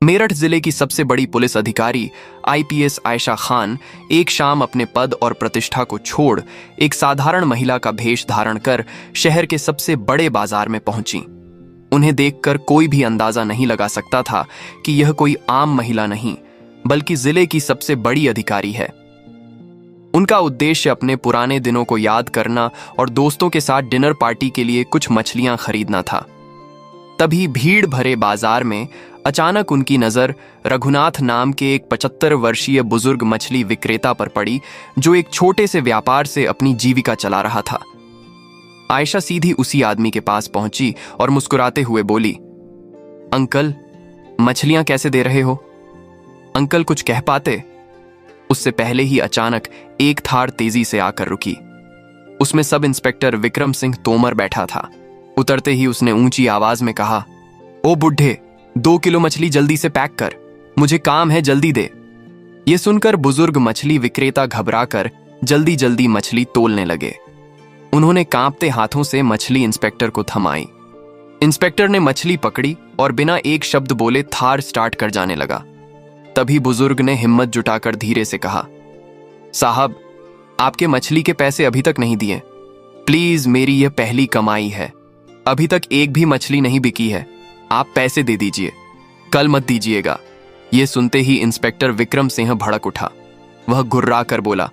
मेरठ जिले की सबसे बड़ी पुलिस अधिकारी आईपीएस आयशा खान एक शाम अपने पद और प्रतिष्ठा को छोड़ एक साधारण महिला का भेष धारण कर शहर के सबसे बड़े बाजार में पहुंची। उन्हें देखकर कोई भी अंदाजा नहीं लगा सकता था कि यह कोई आम महिला नहीं बल्कि जिले की सबसे बड़ी अधिकारी है। उनका उद्देश्य अपने पुराने दिनों को याद करना और दोस्तों के साथ डिनर पार्टी के लिए कुछ मछलियां खरीदना था। तभी भीड़ भरे बाजार में अचानक उनकी नजर रघुनाथ नाम के एक 75 वर्षीय बुजुर्ग मछली विक्रेता पर पड़ी, जो एक छोटे से व्यापार से अपनी जीविका चला रहा था। आयशा सीधी उसी आदमी के पास पहुंची और मुस्कुराते हुए बोली, अंकल, मछलियां कैसे दे रहे हो? अंकल कुछ कह पाते, उससे पहले ही अचानक एक थार तेजी से आकर रुकी। उसमें सब इंस्पेक्टर विक्रम सिंह तोमर बैठा था। उतरते ही उसने ऊंची आवाज में कहा, ओ बुढ़े, 2 किलो मछली जल्दी से पैक कर, मुझे काम है, जल्दी दे। यह सुनकर बुजुर्ग मछली विक्रेता घबराकर जल्दी जल्दी मछली तोलने लगे। उन्होंने कांपते हाथों से मछली इंस्पेक्टर को थमाई। इंस्पेक्टर ने मछली पकड़ी और बिना एक शब्द बोले थार स्टार्ट कर जाने लगा। तभी बुजुर्ग ने हिम्मत जुटाकर धीरे से कहा, साहब, आपके मछली के पैसे अभी तक नहीं दिए। प्लीज, मेरी यह पहली कमाई है, अभी तक एक भी मछली नहीं बिकी है, आप पैसे दे दीजिए, कल मत दीजिएगा। यह सुनते ही इंस्पेक्टर विक्रम सिंह भड़क उठा। वह गुर्रा कर बोला,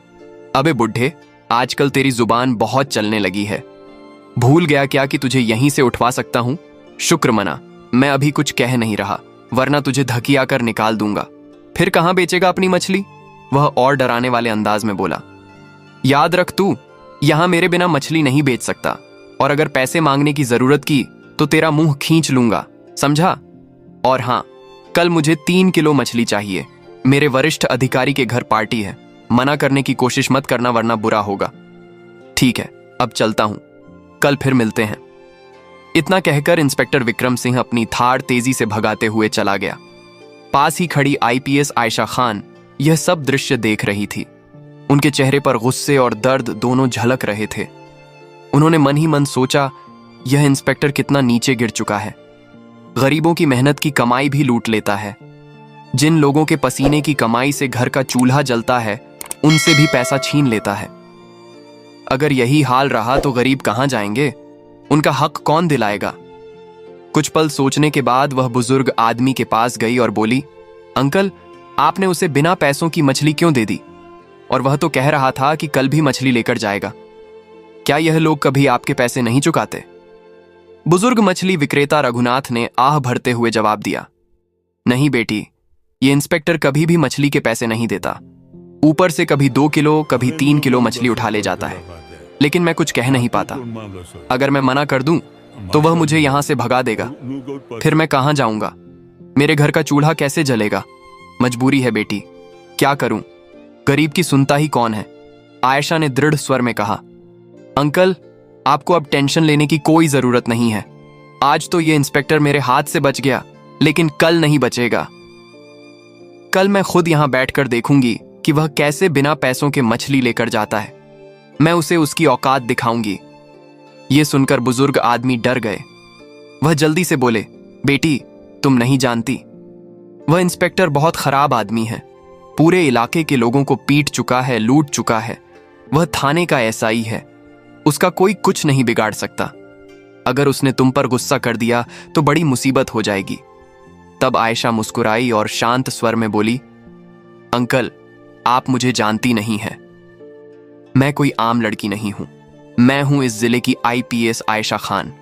अबे बुढ़े, आजकल तेरी जुबान बहुत चलने लगी है। भूल गया क्या कि तुझे यहीं से उठवा सकता हूं? शुक्र मना, मैं अभी कुछ कह नहीं रहा, वरना तुझे धकिया कर निकाल दूंगा। फिर कहां बेचेगा अपनी मछली? वह और डराने वाले अंदाज में बोला, याद रख, तू यहां मेरे बिना मछली नहीं बेच सकता, और अगर पैसे मांगने की जरूरत की तो तेरा मुंह खींच लूंगा, समझा? और हां, कल मुझे 3 किलो मछली चाहिए। मेरे वरिष्ठ अधिकारी के घर पार्टी है, मना करने की कोशिश मत करना वरना बुरा होगा। ठीक है, अब चलता हूं, कल फिर मिलते हैं। इतना कहकर इंस्पेक्टर विक्रम सिंह अपनी थार तेजी से भगाते हुए चला गया। पास ही खड़ी आईपीएस आयशा खान यह सब दृश्य देख रही थी। उनके चेहरे पर गुस्से और दर्द दोनों झलक रहे थे। उन्होंने मन ही मन सोचा, यह इंस्पेक्टर कितना नीचे गिर चुका है। गरीबों की मेहनत की कमाई भी लूट लेता है। जिन लोगों के पसीने की कमाई से घर का चूल्हा जलता है, उनसे भी पैसा छीन लेता है। अगर यही हाल रहा तो गरीब कहां जाएंगे? उनका हक कौन दिलाएगा? कुछ पल सोचने के बाद वह बुजुर्ग आदमी के पास गई और बोली, अंकल, आपने उसे बिना पैसों की मछली क्यों दे दी? और वह तो कह रहा था कि कल भी मछली लेकर जाएगा। क्या यह लोग कभी आपके पैसे नहीं चुकाते? बुजुर्ग मछली विक्रेता रघुनाथ ने आह भरते हुए जवाब दिया, नहीं बेटी, ये इंस्पेक्टर कभी भी मछली के पैसे नहीं देता। ऊपर से कभी 2 किलो कभी 3 किलो मछली उठा ले जाता है, लेकिन मैं कुछ कह नहीं पाता। अगर मैं मना कर दूं तो वह मुझे यहां से भगा देगा। फिर मैं कहां जाऊंगा? मेरे घर का चूल्हा कैसे जलेगा? मजबूरी है बेटी, क्या करूं? गरीब की सुनता ही कौन है? आयशा ने दृढ़ स्वर में कहा, अंकल, आपको अब टेंशन लेने की कोई जरूरत नहीं है। आज तो ये इंस्पेक्टर मेरे हाथ से बच गया, लेकिन कल नहीं बचेगा। कल मैं खुद यहां बैठकर देखूंगी कि वह कैसे बिना पैसों के मछली लेकर जाता है। मैं उसे उसकी औकात दिखाऊंगी। यह सुनकर बुजुर्ग आदमी डर गए। वह जल्दी से बोले, बेटी, तुम नहीं जानती, वह इंस्पेक्टर बहुत खराब आदमी है। पूरे इलाके के लोगों को पीट चुका है, लूट चुका है। वह थाने का एसआई है, उसका कोई कुछ नहीं बिगाड़ सकता। अगर उसने तुम पर गुस्सा कर दिया तो बड़ी मुसीबत हो जाएगी। तब आयशा मुस्कुराई और शांत स्वर में बोली, अंकल, आप मुझे जानती नहीं हैं। मैं कोई आम लड़की नहीं हूं। मैं हूं इस जिले की आईपीएस आयशा खान।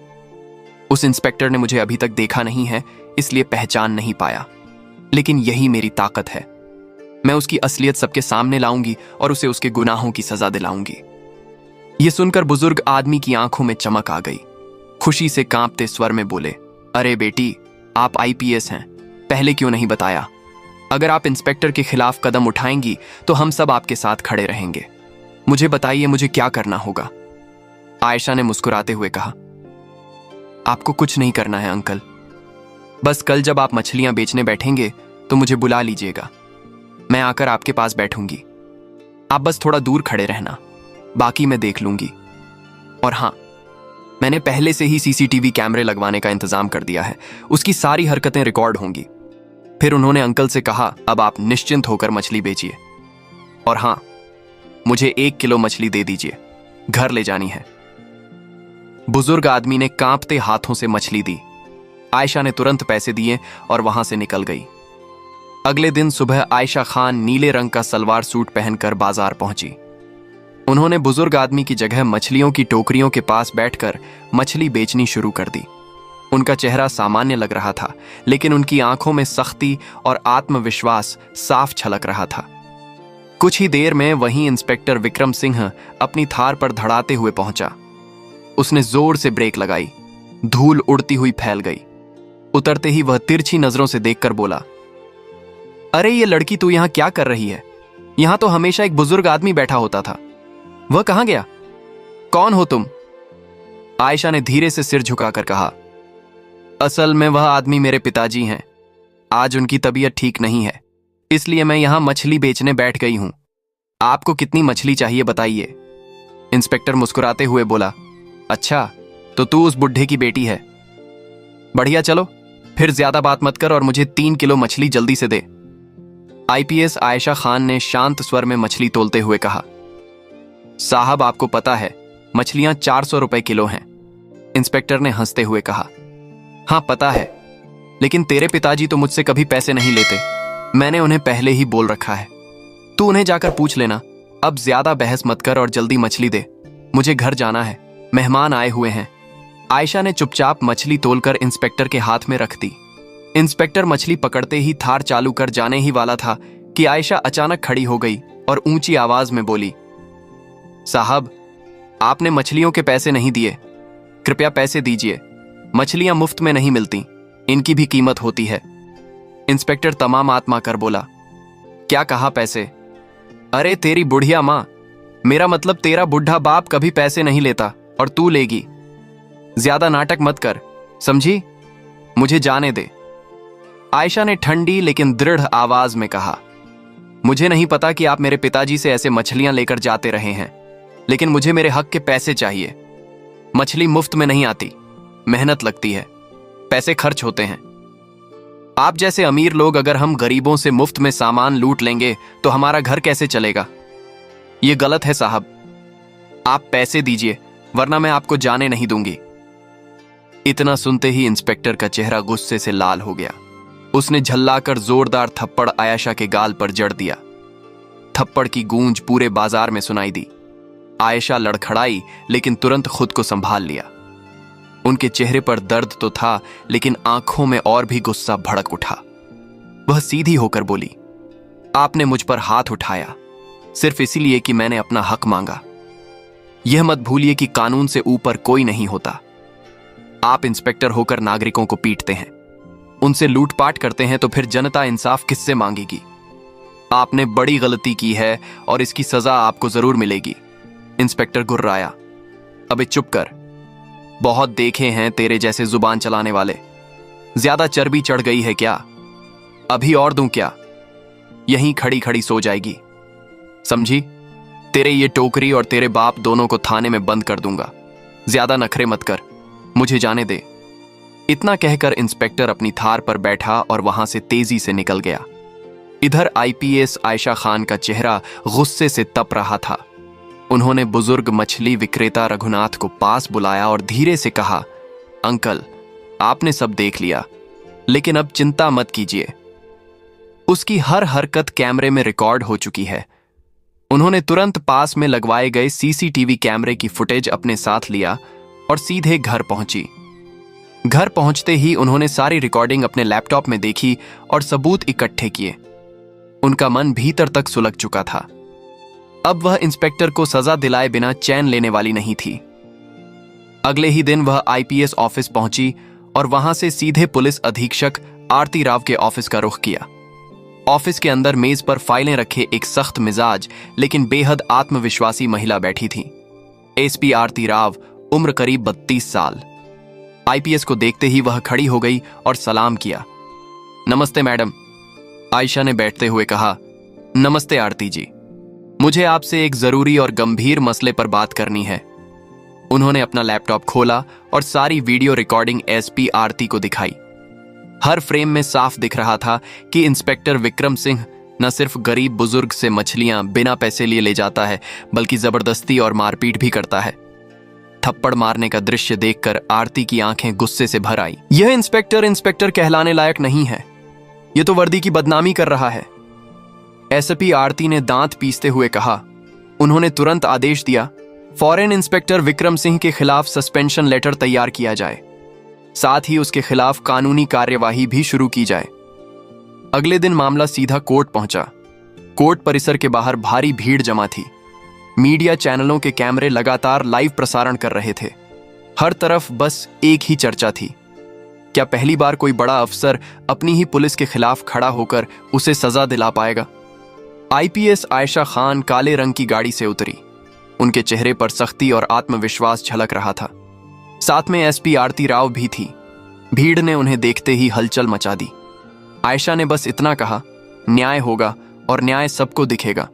उस इंस्पेक्टर ने मुझे अभी तक देखा नहीं है, इसलिए पहचान नहीं पाया, लेकिन यही मेरी ताकत है। मैं उसकी असलियत सबके सामने लाऊंगी और उसे उसके गुनाहों की सजा दिलाऊंगी। यह सुनकर बुजुर्ग आदमी की आंखों में चमक आ गई। खुशी से कांपते स्वर में बोले, अरे बेटी, आप आईपीएस हैं, पहले क्यों नहीं बताया? अगर आप इंस्पेक्टर के खिलाफ कदम उठाएंगी तो हम सब आपके साथ खड़े रहेंगे। मुझे बताइए, मुझे क्या करना होगा? आयशा ने मुस्कुराते हुए कहा, आपको कुछ नहीं करना है अंकल। बस कल जब आप मछलियां बेचने बैठेंगे तो मुझे बुला लीजिएगा। मैं आकर आपके पास बैठूंगी। आप बस थोड़ा दूर खड़े रहना, बाकी मैं देख लूंगी। और हां, मैंने पहले से ही सीसीटीवी कैमरे लगवाने का इंतजाम कर दिया है, उसकी सारी हरकतें रिकॉर्ड होंगी। फिर उन्होंने अंकल से कहा, अब आप निश्चिंत होकर मछली बेचिए, और हां, मुझे 1 किलो मछली दे दीजिए, घर ले जानी है। बुजुर्ग आदमी ने कांपते हाथों से मछली दी। आयशा ने तुरंत पैसे दिए और वहां से निकल गई। अगले दिन सुबह आयशा खान नीले रंग का सलवार सूट पहनकर बाजार पहुंची। उन्होंने बुजुर्ग आदमी की जगह मछलियों की टोकरियों के पास बैठकर मछली बेचनी शुरू कर दी। उनका चेहरा सामान्य लग रहा था, लेकिन उनकी आंखों में सख्ती और आत्मविश्वास साफ छलक रहा था। कुछ ही देर में वहीं इंस्पेक्टर विक्रम सिंह अपनी थार पर धड़ाते हुए पहुंचा। उसने जोर से ब्रेक लगाई। धूल उड़ती हुई फैल गई। उतरते ही वह तिरछी नजरों से देखकर बोला, अरे ये लड़की तू यहां क्या कर रही है? यहां तो हमेशा एक बुजुर्ग आदमी बैठा होता था, वह कहां गया? कौन हो तुम? आयशा ने धीरे से सिर झुकाकर कहा, असल में वह आदमी मेरे पिताजी हैं। आज उनकी तबीयत ठीक नहीं है, इसलिए मैं यहां मछली बेचने बैठ गई हूं। आपको कितनी मछली चाहिए बताइए? इंस्पेक्टर मुस्कुराते हुए बोला, अच्छा, तो तू उस बुढ़े की बेटी है? बढ़िया, चलो फिर ज्यादा बात मत कर और मुझे 3 किलो मछली जल्दी से दे। आईपीएस आयशा खान ने शांत स्वर में मछली तोलते हुए कहा, साहब आपको पता है मछलियां 400 रुपए किलो हैं। इंस्पेक्टर ने हंसते हुए कहा, हां पता है, लेकिन तेरे पिताजी तो मुझसे कभी पैसे नहीं लेते। मैंने उन्हें पहले ही बोल रखा है। तू उन्हें जाकर पूछ लेना। अब ज्यादा बहस मत कर और जल्दी मछली दे, मुझे घर जाना है, मेहमान आए हुए हैं। आयशा ने चुपचाप मछली तोलकर इंस्पेक्टर के हाथ में रख दी। इंस्पेक्टर मछली पकड़ते ही थार चालू कर जाने ही वाला था कि आयशा अचानक खड़ी हो गई और ऊंची आवाज में बोली, साहब, आपने मछलियों के पैसे नहीं दिए, कृपया पैसे दीजिए। मछलियां मुफ्त में नहीं मिलती, इनकी भी कीमत होती है। इंस्पेक्टर तमाम आत्मा कर बोला, क्या कहा पैसे? अरे तेरी बुढ़िया मां, मेरा मतलब तेरा बुढ़ा बाप कभी पैसे नहीं लेता और तू लेगी। ज्यादा नाटक मत कर, समझी? मुझे जाने दे। आयशा ने ठंडी लेकिन दृढ़ आवाज में कहा, मुझे नहीं पता कि आप मेरे पिताजी से ऐसे मछलियां लेकर जाते रहे हैं, लेकिन मुझे मेरे हक के पैसे चाहिए। मछली मुफ्त में नहीं आती, मेहनत लगती है, पैसे खर्च होते हैं। आप जैसे अमीर लोग अगर हम गरीबों से मुफ्त में सामान लूट लेंगे तो हमारा घर कैसे चलेगा? यह गलत है साहब। आप पैसे दीजिए, वरना मैं आपको जाने नहीं दूंगी। इतना सुनते ही इंस्पेक्टर का चेहरा गुस्से से लाल हो गया। उसने झल्लाकर जोरदार थप्पड़ आयशा के गाल पर जड़ दिया। थप्पड़ की गूंज पूरे बाजार में सुनाई दी। आयशा लड़खड़ाई, लेकिन तुरंत खुद को संभाल लिया। उनके चेहरे पर दर्द तो था, लेकिन आंखों में और भी गुस्सा भड़क उठा। वह सीधी होकर बोली, आपने मुझ पर हाथ उठाया सिर्फ इसीलिए कि मैंने अपना हक मांगा। यह मत भूलिए कि कानून से ऊपर कोई नहीं होता। आप इंस्पेक्टर होकर नागरिकों को पीटते हैं, उनसे लूटपाट करते हैं, तो फिर जनता इंसाफ किससे मांगेगी? आपने बड़ी गलती की है और इसकी सजा आपको जरूर मिलेगी। इंस्पेक्टर गुर्राया, अबे चुप कर, बहुत देखे हैं तेरे जैसे जुबान चलाने वाले। ज्यादा चर्बी चढ़ गई है क्या? अभी और दूं क्या? यहीं खड़ी खड़ी सो जाएगी, समझी? तेरे ये टोकरी और तेरे बाप दोनों को थाने में बंद कर दूंगा। ज्यादा नखरे मत कर, मुझे जाने दे। इतना कहकर इंस्पेक्टर अपनी थार पर बैठा और वहां से तेजी से निकल गया। इधर आईपीएस आयशा खान का चेहरा गुस्से से तप रहा था। उन्होंने बुजुर्ग मछली विक्रेता रघुनाथ को पास बुलाया और धीरे से कहा, अंकल, आपने सब देख लिया, लेकिन अब चिंता मत कीजिए। उसकी हर हरकत कैमरे में रिकॉर्ड हो चुकी है। उन्होंने तुरंत पास में लगवाए गए सीसीटीवी कैमरे की फुटेज अपने साथ लिया और सीधे घर पहुंची। घर पहुंचते ही उन्होंने सारी रिकॉर्डिंग अपने लैपटॉप में देखी और सबूत इकट्ठे किए। उनका मन भीतर तक सुलग चुका था। अब वह इंस्पेक्टर को सजा दिलाए बिना चैन लेने वाली नहीं थी। अगले ही दिन वह आईपीएस ऑफिस पहुंची और वहां से सीधे पुलिस अधीक्षक आरती राव के ऑफिस का रुख किया। ऑफिस के अंदर मेज पर फाइलें रखे एक सख्त मिजाज लेकिन बेहद आत्मविश्वासी महिला बैठी थी। एसपी आरती राव, उम्र करीब 32 साल। आईपीएस को देखते ही वह खड़ी हो गई और सलाम किया। नमस्ते मैडम, आयशा ने बैठते हुए कहा। नमस्ते आरती जी, मुझे आपसे एक जरूरी और गंभीर मसले पर बात करनी है। उन्होंने अपना लैपटॉप खोला और सारी वीडियो रिकॉर्डिंग एसपी आरती को दिखाई। हर फ्रेम में साफ दिख रहा था कि इंस्पेक्टर विक्रम सिंह न सिर्फ गरीब बुजुर्ग से मछलियां बिना पैसे लिए ले जाता है, बल्कि जबरदस्ती और मारपीट भी करता है। थप्पड़ मारने का दृश्य देखकर आरती की आंखें गुस्से से भर आई। यह इंस्पेक्टर कहलाने लायक नहीं है, यह तो वर्दी की बदनामी कर रहा है। एसपी आरती ने दांत पीसते हुए कहा। उन्होंने तुरंत आदेश दिया, फॉरेन इंस्पेक्टर विक्रम सिंह के खिलाफ सस्पेंशन लेटर तैयार किया जाए, साथ ही उसके खिलाफ कानूनी कार्यवाही भी शुरू की जाए। अगले दिन मामला सीधा कोर्ट पहुंचा। कोर्ट परिसर के बाहर भारी भीड़ जमा थी। मीडिया चैनलों के कैमरे लगातार लाइव प्रसारण कर रहे थे। हर तरफ बस एक ही चर्चा थी, क्या पहली बार कोई बड़ा अफसर अपनी ही पुलिस के खिलाफ खड़ा होकर उसे सजा दिला पाएगा? आईपीएस आयशा खान काले रंग की गाड़ी से उतरी। उनके चेहरे पर सख्ती और आत्मविश्वास झलक रहा था। साथ में एसपी आरती राव भी थी। भीड़ ने उन्हें देखते ही हलचल मचा दी। आयशा ने बस इतना कहा, न्याय होगा और न्याय सबको दिखेगा।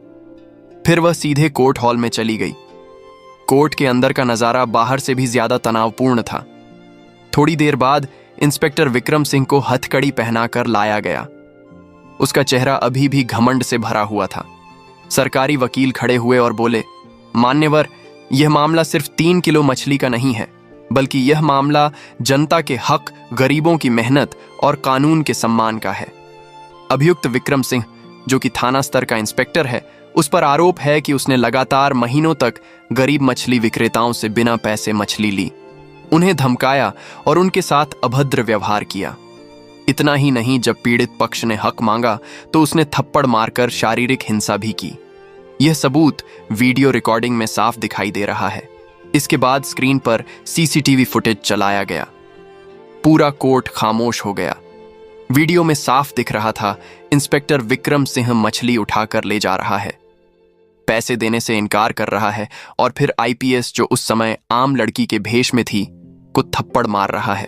फिर वह सीधे कोर्ट हॉल में चली गई। कोर्ट के अंदर का नजारा बाहर से भी ज्यादा तनावपूर्ण था। थोड़ी देर बाद इंस्पेक्टर विक्रम सिंह को हथकड़ी पहनाकर लाया गया। उसका चेहरा अभी भी घमंड से भरा हुआ था। सरकारी वकील खड़े हुए और बोले, मान्यवर, यह मामला सिर्फ 3 किलो मछली का नहीं है, बल्कि यह मामला जनता के हक, गरीबों की मेहनत और कानून के सम्मान का है। अभियुक्त विक्रम सिंह, जो कि थाना स्तर का इंस्पेक्टर है, उस पर आरोप है कि उसने लगातार महीनों तक गरीब मछली विक्रेताओं से बिना पैसे मछली ली, उन्हें धमकाया और उनके साथ अभद्र व्यवहार किया। इतना ही नहीं, जब पीड़ित पक्ष ने हक मांगा तो उसने थप्पड़ मारकर शारीरिक हिंसा भी की। यह सबूत वीडियो रिकॉर्डिंग में साफ दिखाई दे रहा है। इसके बाद स्क्रीन पर सीसीटीवी फुटेज चलाया गया। पूरा कोर्ट खामोश हो गया। वीडियो में साफ दिख रहा था, इंस्पेक्टर विक्रम सिंह मछली उठाकर ले जा रहा है, पैसे देने से इनकार कर रहा है और फिर आईपीएस, जो उस समय आम लड़की के भेष में थी, को थप्पड़ मार रहा है।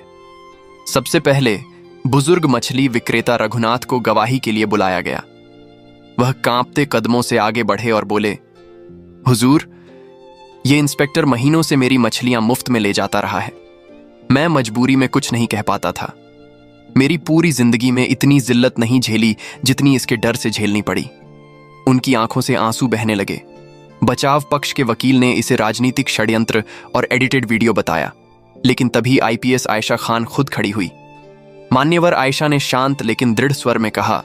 सबसे पहले बुजुर्ग मछली विक्रेता रघुनाथ को गवाही के लिए बुलाया गया। वह कांपते कदमों से आगे बढ़े और बोले, हुजूर, ये इंस्पेक्टर महीनों से मेरी मछलियां मुफ्त में ले जाता रहा है। मैं मजबूरी में कुछ नहीं कह पाता था। मेरी पूरी जिंदगी में इतनी जिल्लत नहीं झेली जितनी इसके डर से झेलनी पड़ी। उनकी आंखों से आंसू बहने लगे। बचाव पक्ष के वकील ने इसे राजनीतिक षड्यंत्र और एडिटेड वीडियो बताया, लेकिन तभी आईपीएस आयशा खान खुद खड़ी हुई। मान्यवर, आयशा ने शांत लेकिन दृढ़ स्वर में कहा,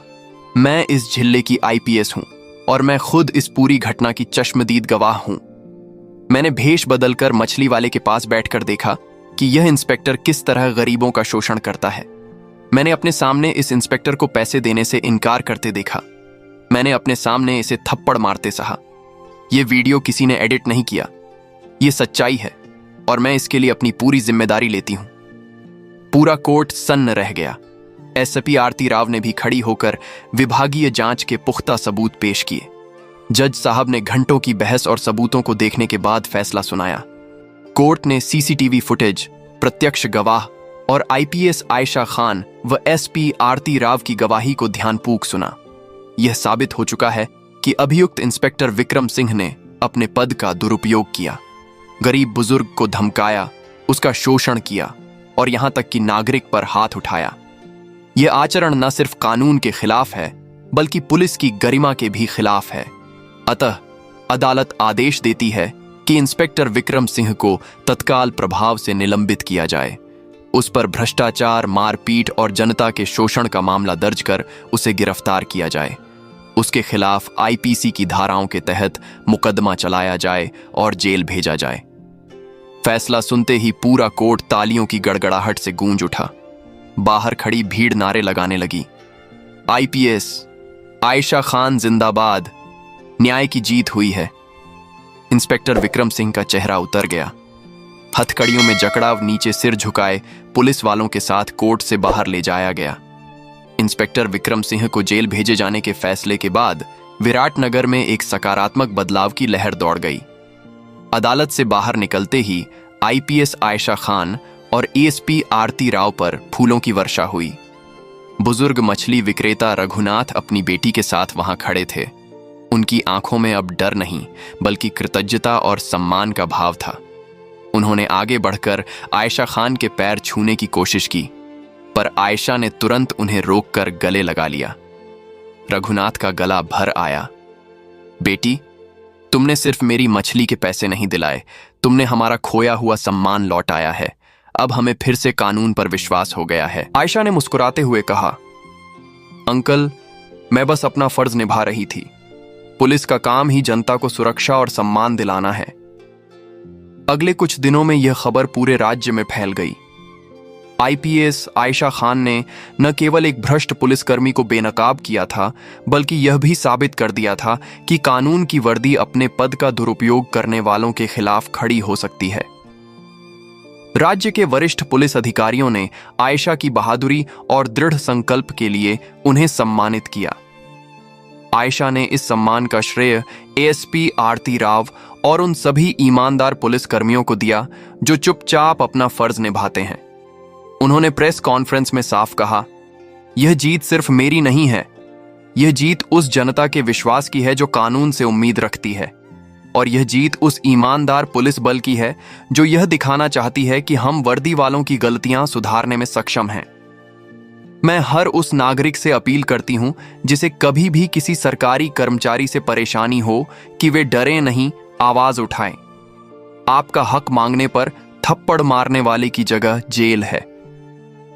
मैं इस जिले की आईपीएस हूं और मैं खुद इस पूरी घटना की चश्मदीद गवाह हूं। मैंने भेष बदलकर मछली वाले के पास बैठकर देखा कि यह इंस्पेक्टर किस तरह गरीबों का शोषण करता है। मैंने अपने सामने इस इंस्पेक्टर को पैसे देने से इनकार करते देखा। मैंने अपने सामने इसे थप्पड़ मारते सहा। यह वीडियो किसी ने एडिट नहीं किया, यह सच्चाई है और मैं इसके लिए अपनी पूरी जिम्मेदारी लेती हूं। पूरा कोर्ट सन्न रह गया। एसपी आरती राव ने भी खड़ी होकर विभागीय जांच के पुख्ता सबूत पेश किए। जज साहब ने घंटों की बहस और सबूतों को देखने के बाद फैसला सुनाया। कोर्ट ने सीसीटीवी फुटेज, प्रत्यक्ष गवाह और आईपीएस आयशा खान व एसपी आरती राव की गवाही को ध्यानपूर्वक सुना। यह साबित हो चुका है कि अभियुक्त इंस्पेक्टर विक्रम सिंह ने अपने पद का दुरुपयोग किया, गरीब बुजुर्ग को धमकाया, उसका शोषण किया और यहां तक कि नागरिक पर हाथ उठाया। यह आचरण न सिर्फ कानून के खिलाफ है, बल्कि पुलिस की गरिमा के भी खिलाफ है। अतः अदालत आदेश देती है कि इंस्पेक्टर विक्रम सिंह को तत्काल प्रभाव से निलंबित किया जाए। उस पर भ्रष्टाचार, मारपीट और जनता के शोषण का मामला दर्ज कर उसे गिरफ्तार किया जाए। उसके खिलाफ आईपीसी की धाराओं के तहत मुकदमा चलाया जाए और जेल भेजा जाए। फैसला सुनते ही पूरा कोर्ट तालियों की गड़गड़ाहट से गूंज उठा। बाहर खड़ी भीड़ नारे लगाने लगी, आईपीएस आयशा खान जिंदाबाद, न्याय की जीत हुई है। इंस्पेक्टर विक्रम सिंह का चेहरा उतर गया। हथकड़ियों में जकड़ाव नीचे सिर झुकाए पुलिस वालों के साथ कोर्ट से बाहर ले जाया गया। इंस्पेक्टर विक्रम सिंह को जेल भेजे जाने के फैसले के बाद विराटनगर में एक सकारात्मक बदलाव की लहर दौड़ गई। अदालत से बाहर निकलते ही आईपीएस आयशा खान और एएसपी आरती राव पर फूलों की वर्षा हुई। बुजुर्ग मछली विक्रेता रघुनाथ अपनी बेटी के साथ वहां खड़े थे। उनकी आंखों में अब डर नहीं, बल्कि कृतज्ञता और सम्मान का भाव था। उन्होंने आगे बढ़कर आयशा खान के पैर छूने की कोशिश की, पर आयशा ने तुरंत उन्हें रोककर गले लगा लिया। रघुनाथ का गला भर आया। बेटी, तुमने सिर्फ मेरी मछली के पैसे नहीं दिलाए, तुमने हमारा खोया हुआ सम्मान लौटाया है। अब हमें फिर से कानून पर विश्वास हो गया है। आयशा ने मुस्कुराते हुए कहा, अंकल, मैं बस अपना फर्ज निभा रही थी। पुलिस का काम ही जनता को सुरक्षा और सम्मान दिलाना है। अगले कुछ दिनों में यह खबर पूरे राज्य में फैल गई। आईपीएस आयशा खान ने न केवल एक भ्रष्ट पुलिसकर्मी को बेनकाब किया था, बल्कि यह भी साबित कर दिया था कि कानून की वर्दी अपने पद का दुरुपयोग करने वालों के खिलाफ खड़ी हो सकती है। राज्य के वरिष्ठ पुलिस अधिकारियों ने आयशा की बहादुरी और दृढ़ संकल्प के लिए उन्हें सम्मानित किया। आयशा ने इस सम्मान का श्रेय एएसपी आरती राव और उन सभी ईमानदार पुलिसकर्मियों को दिया जो चुपचाप अपना फर्ज निभाते हैं। उन्होंने प्रेस कॉन्फ्रेंस में साफ कहा, यह जीत सिर्फ मेरी नहीं है, यह जीत उस जनता के विश्वास की है जो कानून से उम्मीद रखती है, और यह जीत उस ईमानदार पुलिस बल की है जो यह दिखाना चाहती है कि हम वर्दी वालों की गलतियां सुधारने में सक्षम हैं। मैं हर उस नागरिक से अपील करती हूं जिसे कभी भी किसी सरकारी कर्मचारी से परेशानी हो कि वे डरे नहीं, आवाज उठाएं। आपका हक मांगने पर थप्पड़ मारने वाले की जगह जेल है।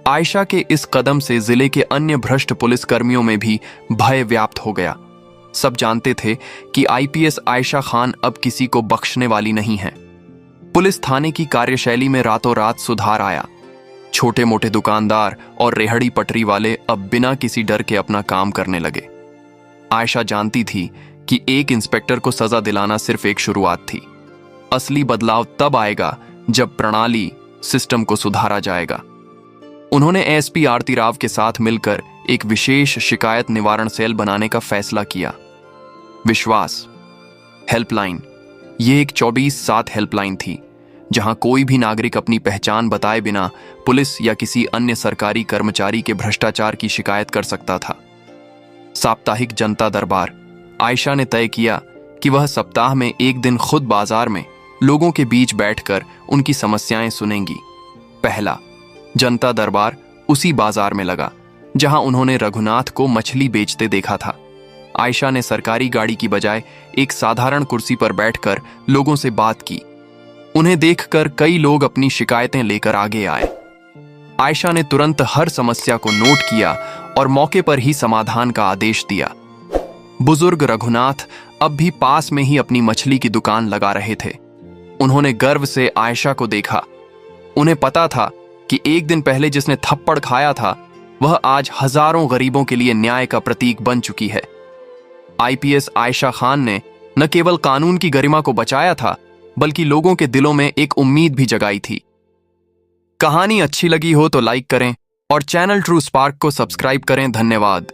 आयशा के इस कदम से जिले के अन्य भ्रष्ट पुलिसकर्मियों में भी भय व्याप्त हो गया। सब जानते थे कि आईपीएस आयशा खान अब किसी को बख्शने वाली नहीं है। पुलिस थाने की कार्यशैली में रातों रात सुधार आया। छोटे मोटे दुकानदार और रेहड़ी पटरी वाले अब बिना किसी डर के अपना काम करने लगे। आयशा जानती थी कि एक इंस्पेक्टर को सजा दिलाना सिर्फ एक शुरुआत थी। असली बदलाव तब आएगा जब प्रणाली, सिस्टम को सुधारा जाएगा। उन्होंने एएसपी आरती राव के साथ मिलकर एक विशेष शिकायत निवारण सेल बनाने का फैसला किया। विश्वास हेल्पलाइन, ये एक 24/7 हेल्पलाइन थी जहां कोई भी नागरिक अपनी पहचान बताए बिना पुलिस या किसी अन्य सरकारी कर्मचारी के भ्रष्टाचार की शिकायत कर सकता था। साप्ताहिक जनता दरबार, आयशा ने तय किया कि वह सप्ताह में एक दिन खुद बाजार में लोगों के बीच बैठकर उनकी समस्याएं सुनेंगी। पहला जनता दरबार उसी बाजार में लगा जहां उन्होंने रघुनाथ को मछली बेचते देखा था। आयशा ने सरकारी गाड़ी की बजाय एक साधारण कुर्सी पर बैठकर लोगों से बात की। उन्हें देखकर कई लोग अपनी शिकायतें लेकर आगे आए। आयशा ने तुरंत हर समस्या को नोट किया और मौके पर ही समाधान का आदेश दिया। बुजुर्ग रघुनाथ अब भी पास में ही अपनी मछली की दुकान लगा रहे थे। उन्होंने गर्व से आयशा को देखा। उन्हें पता था कि एक दिन पहले जिसने थप्पड़ खाया था वह आज हजारों गरीबों के लिए न्याय का प्रतीक बन चुकी है। आईपीएस आयशा खान ने न केवल कानून की गरिमा को बचाया था, बल्कि लोगों के दिलों में एक उम्मीद भी जगाई थी। कहानी अच्छी लगी हो तो लाइक करें और चैनल ट्रू स्पार्क को सब्सक्राइब करें। धन्यवाद।